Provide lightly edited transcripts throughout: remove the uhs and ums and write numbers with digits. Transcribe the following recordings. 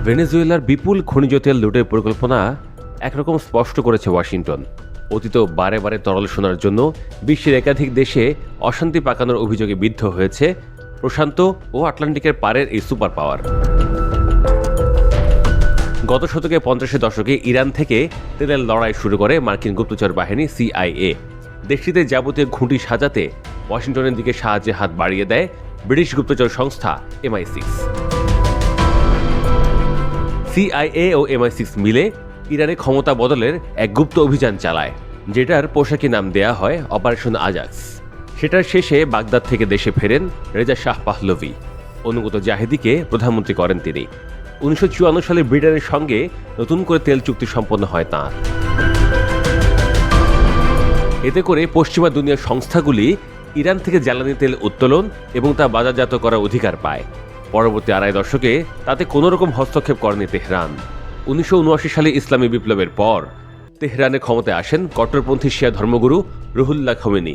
ভেনেজুয়েলার বিপুল খনিজ তেল লুটের পরিকল্পনা একরকম স্পষ্ট করেছে ওয়াশিংটন। অতীত বারে বারে তরল সোনার জন্য বিশ্বের একাধিক দেশে অশান্তি পাকানোর অভিযোগে বিদ্ধ হয়েছে প্রশান্ত ও আটলান্টিকের পারের এই সুপার পাওয়ার। গত শতকে 50-এর দশকে ইরান থেকে তেলের লড়াই শুরু করে মার্কিন গুপ্তচর বাহিনী CIA। দেশটিতে যাবতীয় ঘুঁটি সাজাতে ওয়াশিংটনের দিকে সাহায্যের হাত বাড়িয়ে দেয় ব্রিটিশ গুপ্তচর সংস্থা MI6। CIA ও MI6 মিলে ইরানে ক্ষমতা বদলের এক গুপ্ত অভিযান চালায়, যেটার পোশাকি নাম দেয়া হয় অপারেশন আজাক্স। সেটার শেষে বাগদাদ থেকে দেশে ফেরেন রেজা শাহ পাহলভি। অনুগত জাহেদিকে প্রধানমন্ত্রী করেন তিনি। 1954 সালে ব্রিটেনের সঙ্গে নতুন করে তেল চুক্তি সম্পন্ন হয় তাঁর। এতে করে পশ্চিমা দুনিয়ার সংস্থাগুলি ইরান থেকে জ্বালানি তেল উত্তোলন এবং তা বাজারজাত করার অধিকার পায়। পরবর্তী আড়াই দশকে তাতে কোনো রকম হস্তক্ষেপ করেনি তেহরান। 1979 সালে ইসলামী বিপ্লবের পর তেহরানে ক্ষমতায় আসেন কট্টরপন্থী শিয়া ধর্মগুরু রুহুল্লাহ খোমেনি।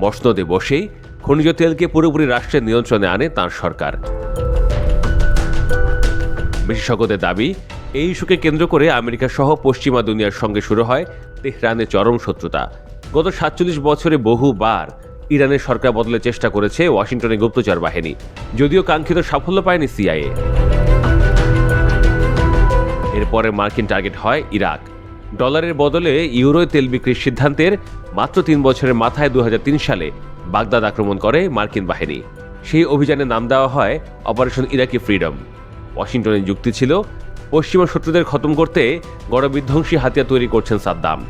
মসনদে বসেই খনিজ তেলকে পুরোপুরি রাষ্ট্রের নিয়ন্ত্রণে আনে তাঁর সরকার। বিশেষজ্ঞদের দাবি, এই ইস্যুকে কেন্দ্র করে আমেরিকা সহ পশ্চিমা দুনিয়ার সঙ্গে শুরু হয় তেহরানের চরম শত্রুতা। গত 47 বছরে বহুবার ইরানের সরকার বদলের চেষ্টা করেছে ওয়াশিংটনের গুপ্তচর বাহিনী, যদিও কাঙ্ক্ষিত সাফল্য পায়নি CIA। এরপরে মার্কিন টার্গেট হয় ইরাক। ডলারের বদলে ইউরোয় তেল বিক্রির সিদ্ধান্তের মাত্র 3 বছরের মাথায় 2003 সালে বাগদাদ আক্রমণ করে মার্কিন বাহিনী। সেই অভিযানের নাম দেওয়া হয় অপারেশন ইরাকি ফ্রিডম। ওয়াশিংটনের যুক্তি ছিল, পশ্চিমা শত্রুদের খতম করতে গণবিধ্বংসী হাতিয়ার তৈরি করছেন সাদ্দাম।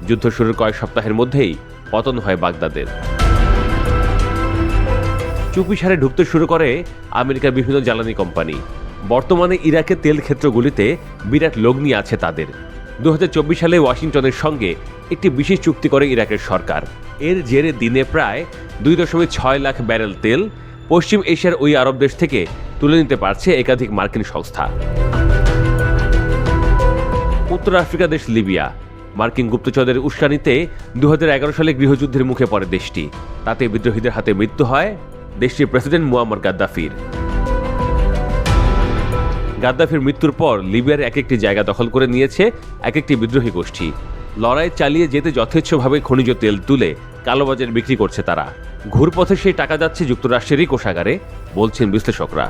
যুদ্ধ শুরুর কয়েক সপ্তাহের মধ্যেই পতন হয় বাগদাদের। চুপিসারে ঢুকতে শুরু করে আমেরিকার বিভিন্ন জ্বালানি কোম্পানি। বর্তমানে ইরাকের তেল ক্ষেত্রগুলিতে বিরাট লগ্নি আছে তাদের। 2024 সালে ওয়াশিংটনের সঙ্গে একটি বিশেষ চুক্তি করে ইরাকের সরকার। এর জেরে দিনে প্রায় 2.6 লাখ ব্যারেল তেল পশ্চিম এশিয়ার ওই আরব দেশ থেকে তুলে নিতে পারছে একাধিক মার্কিন সংস্থা। উত্তর আফ্রিকা দেশ লিবিয়া মার্কিন গুপ্তচরদের উস্কানিতে 2011 সালে গৃহযুদ্ধের মুখে পড়ে দেশটি। তাতে বিদ্রোহীদের হাতে মৃত্যু হয় দেশটির প্রেসিডেন্ট মুয়াম্মার গাদ্দাফির। গাদ্দাফির মৃত্যুর পর লিবিয়ার এক একটি জায়গা দখল করে নিয়েছে এক একটি বিদ্রোহী গোষ্ঠী। লড়াই চালিয়ে যেতে যথেচ্ছভাবে খনিজ তেল তুলে কালোবাজার বিক্রি করছে তারা। ঘুরপথে সেই টাকা যাচ্ছে যুক্তরাষ্ট্রেরই কোষাগারে, বলছেন বিশ্লেষকরা।